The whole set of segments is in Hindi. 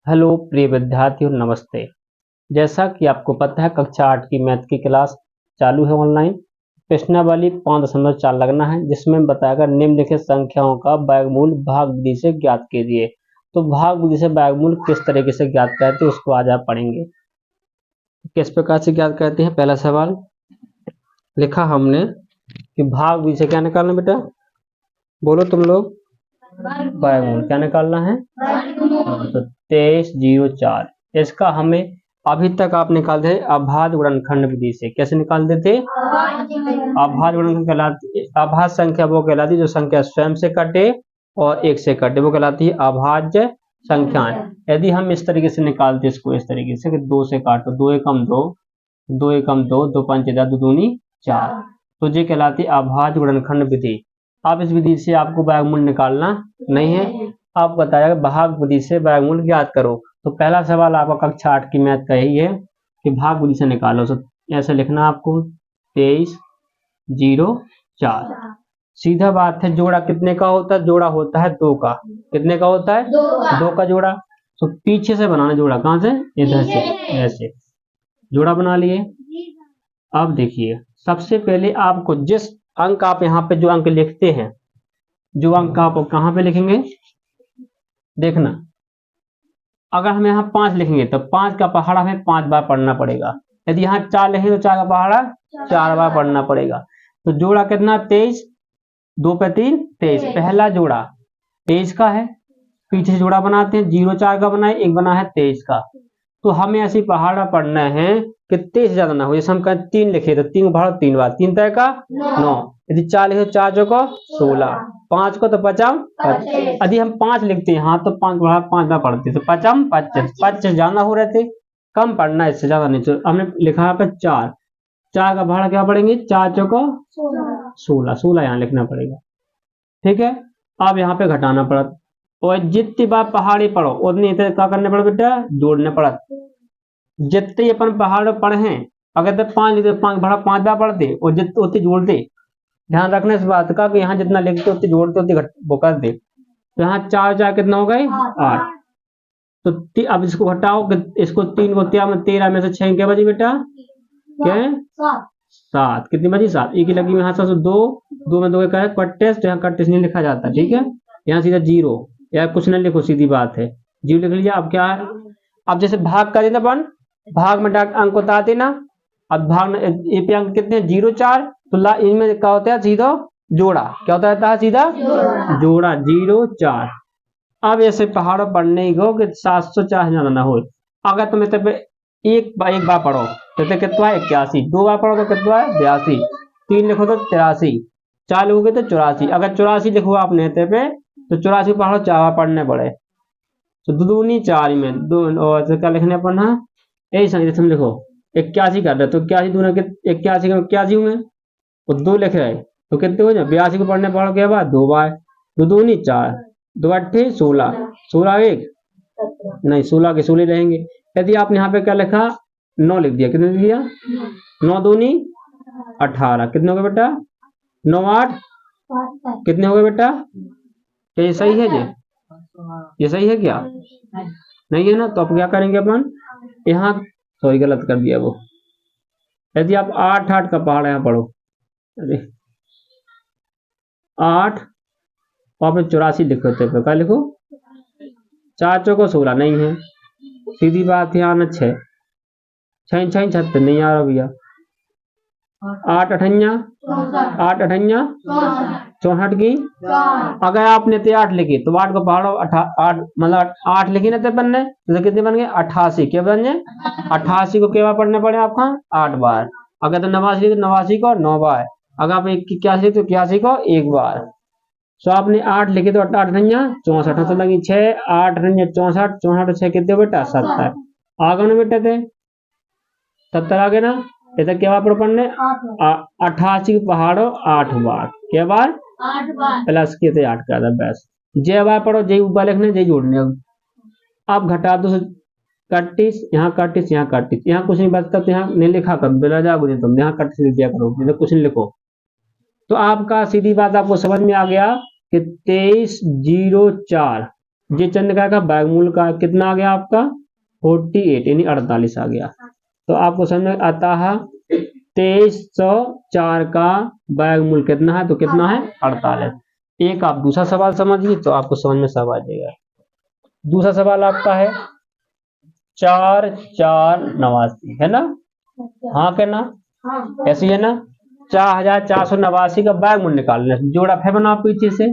हेलो प्रिय विद्यार्थियों, नमस्ते। जैसा कि आपको पता है, कक्षा 8 की मैथ की क्लास चालू है ऑनलाइन। प्रश्नावली 5.4 लगना है, जिसमें बताएगा निम्नलिखित संख्याओं का वर्गमूल भाग विधि से ज्ञात कीजिए। तो भाग विधि से वर्गमूल किस तरीके से ज्ञात करते हैं उसको आज आप पढ़ेंगे। किस प्रकार से ज्ञात करते हैं। पहला सवाल लिखा हमने कि भाग विधि से क्या निकालना बेटा, बोलो तुम लोग। वर्गमूल क्या निकालना है। तो 2304 इसका हमें अभी तक आप निकाल दे अभाज्य गुणनखंड विधि से। कैसे निकाल देते। अभाज्य गुणनखंड कहलाती, अभाज्य संख्या वो कहलाती जो संख्या स्वयं से कटे और एक से कटे, वो कहलाती है अभाज्य संख्याएं। यदि हम इस तरीके से निकालते इसको इस तरीके से कि 2 से काटो, 2 एकम 2, 2 एकम 2, 2 पंच 10, 2 दूनी 4, तो ये कहलाती अभाज्य गुणनखंड विधि। अब इस विधि से आपको वर्गमूल निकालना नहीं है। आप बताया भाग विधि से वर्गमूल ज्ञात करो। तो पहला सवाल आपका कक्षा 8 की मैथ का यही है कि भाग विधि से निकालो। तो ऐसे लिखना आपको 2304। सीधा बात है, जोड़ा कितने का होता है। जोड़ा होता है 2 का। कितने का होता है। 2 का जोड़ा। तो पीछे से बनाना जोड़ा, कहां से, इधर से, ऐसे जोड़ा बना लिए। अब देखिए, सबसे पहले आपको जिस अंक आप यहाँ पे जो अंक लिखते हैं, जो अंक आप कहाँ पे लिखेंगे, देखना। अगर हम यहाँ 5 लिखेंगे तो 5 का पहाड़ा हमें 5 बार पढ़ना पड़ेगा। यदि यहाँ 4 लिखेंगे तो 4 का पहाड़ा 4 बार पढ़ना पड़ेगा। तो जोड़ा कितना, 23, 2 पे 3 23। पहला जोड़ा 23 का है। पीछे से जोड़ा बनाते हैं, 0 4 का बना है, एक बना है 23 का। तो हमें ऐसी पहाड़ा पढ़ना है कि 23 ज्यादा ना हो। जैसे हम कहें 3 लिखे तो 3 पहाड़ा 3 बार, 3 तय का 9। यदि 4 लिखे तो 4 चौको 16, 5 को तो 50। यदि हम 5 लिखते हैं यहाँ तो 5 बढ़ा 5 बार पढ़ते तो 55 25 25 ज्यादा हो रहे थे, कम पढ़ना है, इससे ज्यादा नहीं। तो हमने लिखा यहाँ पे 4, 4 का भाड़ा क्या पढ़ेंगे, 4 चौको 16, 16 यहाँ लिखना पड़ेगा। ठीक है। अब यहाँ पे घटाना पड़ा, और जितनी बार पहाड़ी पढ़ो उतनी क्या करने पड़े बेटा, जोड़ने पड़ा। जितने अपन पहाड़ पढ़े हैं, अगर तो 5 लिखते 5 भाड़ा 5 बार पढ़ते और जितने उतने जोड़ते। ध्यान रखना इस बात का कि यहाँ जितना लिखते उतने जोड़ते उतने वो कर दे। तो यहाँ 4 4 कितना हो गए 8। तो अब इसको घटाओ, इसको 3 को 13 में से 6 क्या बची बेटा, क्या 7। कितनी बची 7। एक ही लगी यहाँ से 2, 2 में 2 का कट्टे, तो यहाँ कट्टे नहीं लिखा जाता। ठीक है। यहाँ सीधा 0 या कुछ नहीं लिखो, सीधी बात है, 0 लिख लिया। अब क्या है, अब जैसे भाग कर देना अपन, भाग में डाक अंक बता देना। अब भाग में ए पे अंक कितने 0 4, तो इनमें क्या होता है, सीधा जोड़ा क्या होता है, सीधा जोड़ा 0 4। अब ऐसे पहाड़ों पढ़ने को कि 704 ज्यादा ना हो। अगर तुम एक बार पढ़ो तो कितना है 81, 2 बार पढ़ो तो कितना है 82, 3 लिखो तो 83, 4 लिखोगे तो 84। अगर 84 लिखो आपने पे तो 84 पढ़ो 4 बार पढ़ने पड़े। तो 2 दूनी 4 में 2, और क्या लिखने पढ़ना, यही संख्या लिखो 81 कर रहे तो 81 दूना 81 का 81 हुए, और 2 लिख रहे तो कितने हो जाए 82 को पढ़ने पड़ो के बाद 2 बार। 2 दूनी 4, 2 8 16, 16 एक नहीं, 16 के 16 रहेंगे। यदि आपने यहाँ पे क्या लिखा 9 लिख दिया, कितने लिख दिया 9 दूनी 18, कितने हो गए बेटा 9 8 कितने हो गए बेटा। क्या ये सही है जी, ये सही है क्या, नहीं है ना। तो अब क्या करेंगे अपन, यहाँ सॉरी गलत कर दिया वो। यदि आप 8 8 का पहाड़ यहाँ पढ़ो, अरे 8 और 84 लिखो, तो क्या लिखो 4 चौको 16 नहीं है, सीधी बात है आना 6 6 6 76 नहीं आ रहा भैया। 8 अठन्या 8 अठन्या 64 की। अगर आपने तो 8 लिखी तो 8 को पहाड़ो 8 मतलब 8 लिखी ना तो बनने तो कितने बन गए 88। क्या बन गए 88 को क्या बार पढ़ने पड़े आपका 8 बार। अगर तो 89 तो 89 को 9 बार। अगर आप 81 तो 81 को 1 बार। तो आपने 8 लिखे तो 8 अठन्या 64, तो लगी 6 8 अठन्या 64, 64 6 कितने बेटा 70। आगे ना बेटा थे 70 आगे ना, इधर क्या बार पढ़ने 88 पहाड़ो 8 बार। क्या बार 8 बार प्लस के थे 8 का था बस। जय बार पढ़ो, जय ऊपर लिखने जय जोड़ने। अब घटा दो 31, यहाँ 31 यहाँ 31, यहाँ कुछ नहीं बचता तो यहाँ नहीं लिखा कर बिना जा गुने, तुम यहाँ 31 लिख दिया करो, नहीं तो कुछ नहीं लिखो। तो आपका सीधी बात आपको समझ में आ गया कि 2304 ये चंद्रिका का वर्गमूल का कितना आ गया आपका 48 यानी 48 आ गया। तो आपको समझ में आता है 2304 का वर्गमूल कितना है, तो कितना है 48। एक आप दूसरा सवाल समझिए तो आपको समझ में सब आ जाएगा। दूसरा सवाल आपका है 4489 है ना, हाँ क्या ना, ऐसी है ना, 4489 का वर्गमूल निकालना है। जोड़ा है बना पीछे से,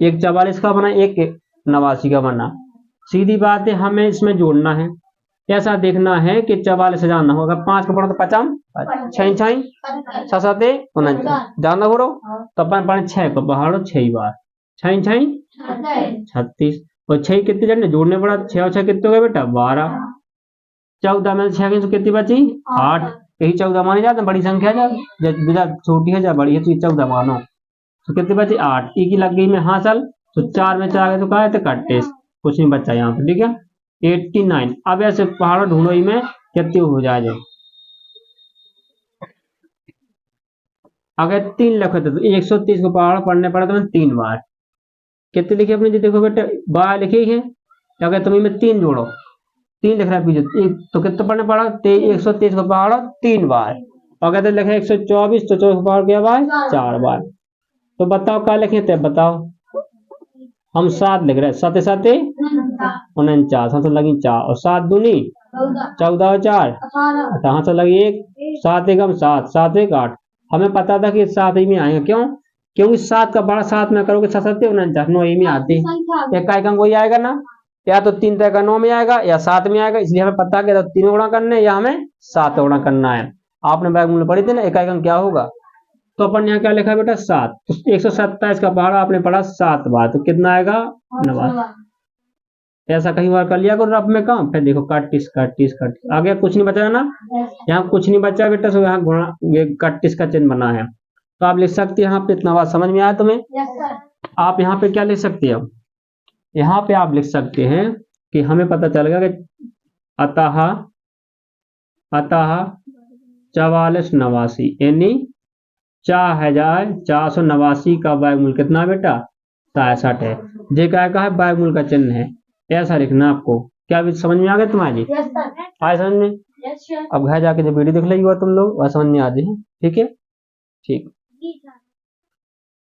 एक 44 का बना, एक 89 का बना। सीधी बात है, हमें इसमें जोड़ना है। ऐसा देखना है कि 44 से जानना होगा, 5 का पढ़ो तो 50, 6 6 7 7 49 जानना हो तो अपन पढ़े 6 को पढ़ो 6 बार, 6 6 36 और 6 कितने जने जोड़ने पड़ा, 6 और 6 कितने हो गए बेटा 12। 14 में 6 की कितनी बची 8, यही 14 मानी जाते बड़ी संख्या जब छोटी है जब बड़ी है तो ये 14 मानो, तो कितनी बची 8, ई की लग गई में हासिल, तो 4 में 4 तो कहा तो 31, कुछ नहीं बचा यहाँ पे, ठीक है 89। अब ऐसे पहाड़ ढूंढो ही में कितने हो जाए, अगर 3 लिखे तो 130 को पहाड़ पढ़ने पड़ा तो 3 बार, कितने लिखे अपने जी देखो बेटे 12 लिखे ही है, अगर तुम में 3 जोड़ो, 3 लिख रहा है पीछे तो कितना पढ़ने पड़ा 130 को पहाड़ 3 बार, अगर तो लिखे 124 तो 24 को पहाड़ क्या बार 4 बार। तो बताओ क्या लिखे थे, बताओ हम 7 लिख रहे हैं, 7 7 49, हाँ तो लगी 4 और 7 दूनी 14 और 4 हाँ तो लगी 1, 7 एकम 7 7 1 8। हमें पता था कि 7 ही में आएगा, क्यों, क्योंकि 7 का बड़ा 7 में करोगे 7 7 49 9 ही में आती, एक का एकम कोई आएगा ना, या तो 3 तय का 9 में आएगा या 7 में आएगा, इसलिए हमें पता है 3 गुणा करने या हमें 7 गुणा करना है। आपने वर्गमूल पढ़ी थी ना, एक एकम क्या होगा, तो अपन यहाँ क्या लिखा बेटा 7, तो 127 का पहाड़ा आपने पढ़ा 7 बार, तो कितना आएगा 9। ऐसा कहीं बार कर लिया करो रफ में काम, फिर देखो 31 31 31 आगे कुछ नहीं बचा ना, यहाँ कुछ नहीं बचा बेटा, तो यहाँ गुणा ये 31 का चिन्ह बना है, तो आप लिख सकते हैं यहाँ पे। इतना बात समझ में आया तुम्हें? आप यहाँ पे क्या लिख सकते हैं, यहाँ पे आप लिख सकते हैं कि हमें पता चल गया कि अतः अतः 4489 यानी 4489 का वर्गमूल कितना बेटा 67 है। जे क्या है वर्गमूल का चिन्ह है, ऐसा लिखना आपको। क्या समझ में आ गया तुम्हारी? आए समझ में? अब घर जाके जब वीडियो देख लेगी तुम लोग वह समझ में आ जाए, ठीक है ठीक।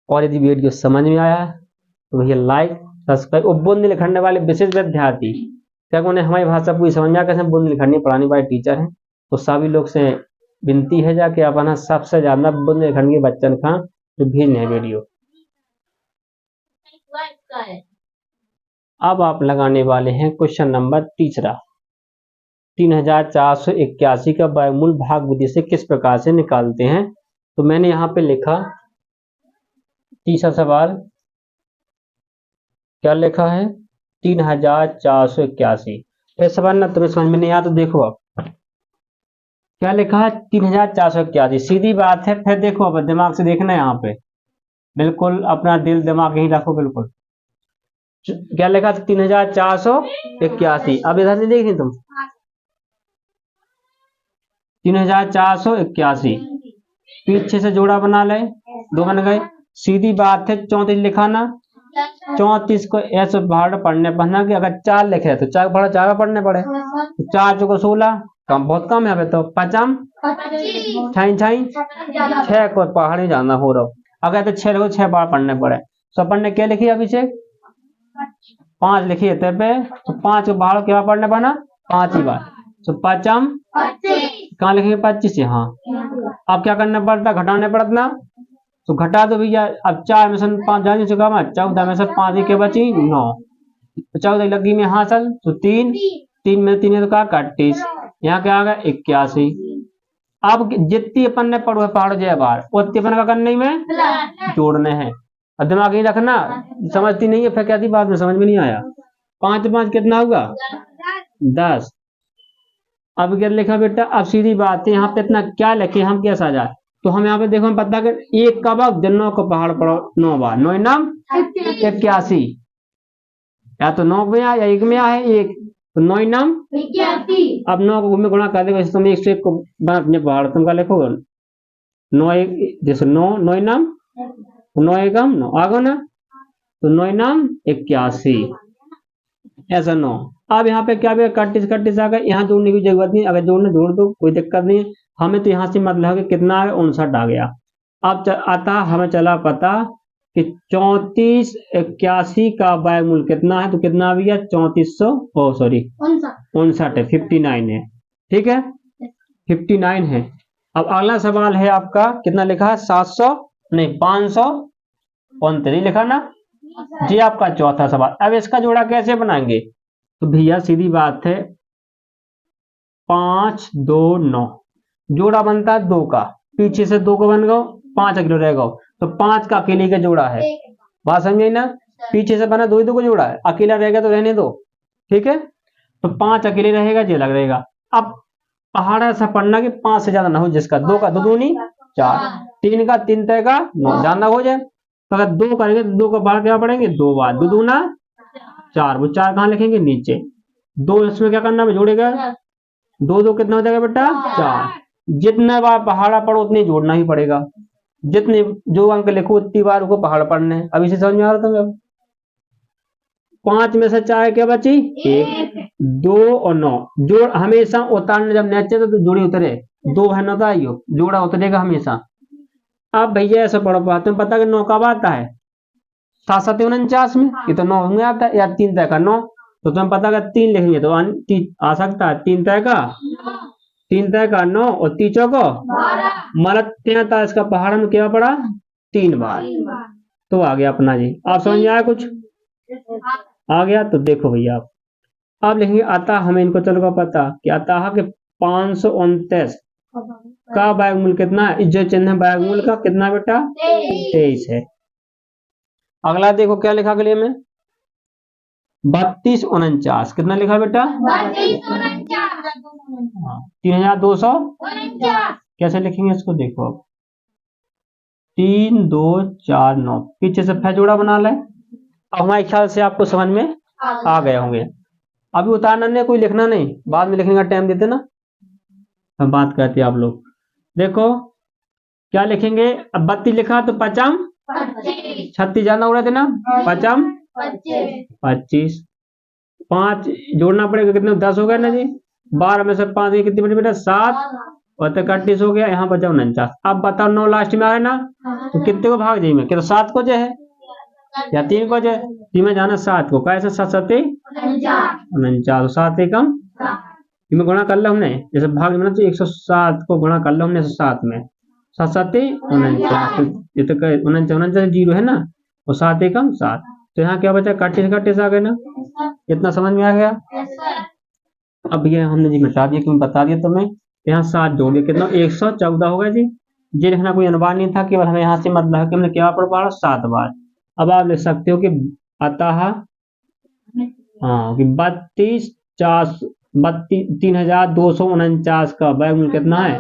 और यदि वीडियो समझ में आया तो भैया लाइक सब्सक्राइब। और बुंदेलखंड वाले विशेष विद्यार्थी क्या उन्हें हमारी भाषा पूरी समझ में आ, कैसे बुंदेलखंडी पढ़ाने वाले टीचर हैं, तो सभी लोग से विनती है जाके अपना सबसे ज्यादा बुंदेलखंड के बच्चन का जो भेजने है वीडियो। अब आप लगाने वाले हैं क्वेश्चन नंबर तीसरा, 3481 का वर्गमूल भाग विधि से किस प्रकार से निकालते हैं। तो मैंने यहाँ पे लिखा तीसरा सवाल क्या लिखा है 3481। फिर सवाल ना तुम्हें समझ में नहीं आया तो देखो अब क्या लिखा है 3481, सीधी बात है। फिर देखो अब दिमाग से देखना है यहाँ पे, बिल्कुल अपना दिल दिमाग यही रखो बिल्कुल। क्या लिखा था 3481। अब इधर से देखी तुम 3481 पीछे से जोड़ा बना ले, 2 बन गए। सीधी बात है 34 लिखा ना, 34 को ऐसे भाड़ पढ़ने पढ़ना कि अगर 4 लिखे तो 4 भाड़ा 4 पढ़ने पड़े, तो 4 चौको 16 कम बहुत कम है, तो 5 6 को पहाड़ी जाना हो रहा। अगर तो 6 को 6 बार पढ़ने पड़े, तो पढ़ने क्या लिखी अभिषेक 5 लिखिए पे, तो 5 को बाहर क्या पढ़ने पड़ना 5 ही बार, तो 5 कहाँ लिखेंगे 25 से। हाँ अब क्या करना पड़ता घटाने पड़ता ना, तो घटा दो भैया। अब 4 में से 5 जाने चुका मैं, 14 में से 5 के बची 9, तो 14 लगी में हासिल, तो 3 में 3 तो कहा 31, यहाँ क्या आ गया 81। अब जितनी अपन ने पढ़ो पहाड़ जय बार उतनी अपन का करने में जोड़ने हैं, और दिमाग ही रखना। समझती नहीं है फिर क्या थी बात में समझ में नहीं आया। 5 5 कितना होगा 10। अब क्या लिखा बेटा, अब सीधी बात है यहाँ पे इतना क्या लिखे हम कैसा जाए, तो हम यहाँ पे देखो हम पता कर 1 का वक्त 9 को पहाड़ पढ़ो 9 बार, 9 नाम 81, या तो 9 में आया या 1 में आया 1, तो 9 नाम 81। अब 9 को घूमे गुणा कर देगा, तुम 101 को अपने पहाड़ तुम क्या लिखोगे 9 1 जैसे 9 नाम 9 एकम 9 आगो ना, तो 9 नाम 81। ऐसा 9। अब यहाँ पे क्या भी 31 आ गए, यहाँ जोड़ने की जरूरत नहीं, अगर जोड़ना जोड़ दो कोई दिक्कत नहीं है। हमें तो यहाँ से मतलब है कि कितना आ गया 59 आ गया। अब आता हमें चला पता कि 3481 का वर्गमूल कितना है, तो कितना आ गया 3400 सॉरी 59 है, 59 है। ठीक है 59 है। अब अगला सवाल है आपका, कितना लिखा है 700 नहीं 529 लिखा ना जी, आपका चौथा सवाल। अब इसका जोड़ा कैसे बनाएंगे, तो भैया सीधी बात है 5 2 9 जोड़ा बनता है 2 का, पीछे से 2 को बन गो 5 अकेले रह गो, तो 5 का अकेले का जोड़ा है। बात समझे ना, पीछे से बना 2 ही 2 को जोड़ा है, अकेला रहेगा तो रहने दो। ठीक है तो 5 अकेले रहेगा, ये अलग रहेगा। अब पहाड़ ऐसा पढ़ना कि 5 से ज्यादा ना हो, जिसका 2 का 2 दूनी 4, 3 का 3 तय का 9 ज्यादा हो जाए। तो अगर 2 करेंगे तो 2 का बार क्या पढ़ेंगे 2 बार, 2 दूना 4, वो 4 कहाँ लिखेंगे नीचे, 2 इसमें क्या करना है जोड़ेगा, 2 2 कितना हो जाएगा बेटा 4। जितने बार पहाड़ा पढ़ो उतने जोड़ना ही पड़ेगा, जितने जो अंक लिखो उतनी बार उसको पहाड़ पढ़ने हैं। अभी से समझ में आ रहा था। 5 में से 4 क्या बची 1 2 और 9 जोड़ हमेशा उतारने, जब नीचे तो जोड़ी उतरे 2 है ना, तो आइयो जोड़ा उतरेगा हमेशा। अब भैया ऐसा पढ़ो पाते हैं, पता कि 9 कब आता है 7 7 49 में, ये तो 9 में आता है, या 3 तय का 9, तो तुम्हें पता है 3 लिखेंगे तो आ सकता है 3 तय का 9 और 3 चौको मतलब 43 का पहाड़ में क्या पड़ा 3 बार, तो आ गया अपना जी। आप समझ में आया कुछ आ गया, तो देखो भैया आप लिखेंगे आता, हमें इनको चलो पता कि आता है कि 529 का वर्गमूल कितना है, जो चिन्ह है वर्गमूल का कितना बेटा 23 है। अगला देखो क्या लिखा गले में 3249 कितना लिखा बेटा 3249 कैसे लिखेंगे इसको, देखो अब 3 2 4 9 पीछे से फिर जोड़ा बना ले। अब हमारे ख्याल से आपको समझ में आ गए होंगे। अभी उतारना नहीं, कोई लिखना नहीं, बाद में लिखने का टाइम देते ना, हम बात करते हैं। आप लोग देखो क्या लिखेंगे, अब 32 लिखा तो 55 36 जाना हो रहा थे ना, 55 25 5 जोड़ना पड़ेगा, कितने 10 हो गया ना जी, 12 में से 5 कितनी बड़ी बेटा 7 और 31 हो गया, यहाँ बचा 49। अब बताओ 9 लास्ट में आ रहा है ना, तो कितने को भाग जाइए, क्या 7 को जो है या 3 को जो है, 3 में जाना 7 को, कैसे 7 7 49 7 एकम में गुणा कर लो हमने, जैसे भाग में तो 107 को गुणा कर लो हमने 7 में, 7 7 49, ये तो 49 जीरो है ना, और 7 एकम 7, तो यहाँ क्या बचा 31 आ गए ना, इतना समझ में आ गया। अब ये हमने जी मिटा दिया, क्यों बता दिया तुम्हें, यहाँ 7 जोड़ दिया कितना 114 हो गया जी। ये लिखना कोई अनुमान नहीं था, केवल हमें यहाँ से मतलब है कि हमने क्या पढ़ पा 7 बार। अब आप लिख सकते हो कि अतः हाँ कि 32,249 का वर्गमूल कितना है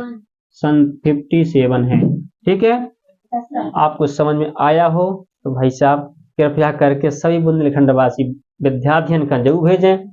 57 है। ठीक है आपको समझ में आया हो तो भाई साहब कृपया करके सभी बुंदेलखंड वासी विद्यार्थियों का जरूर भेजें।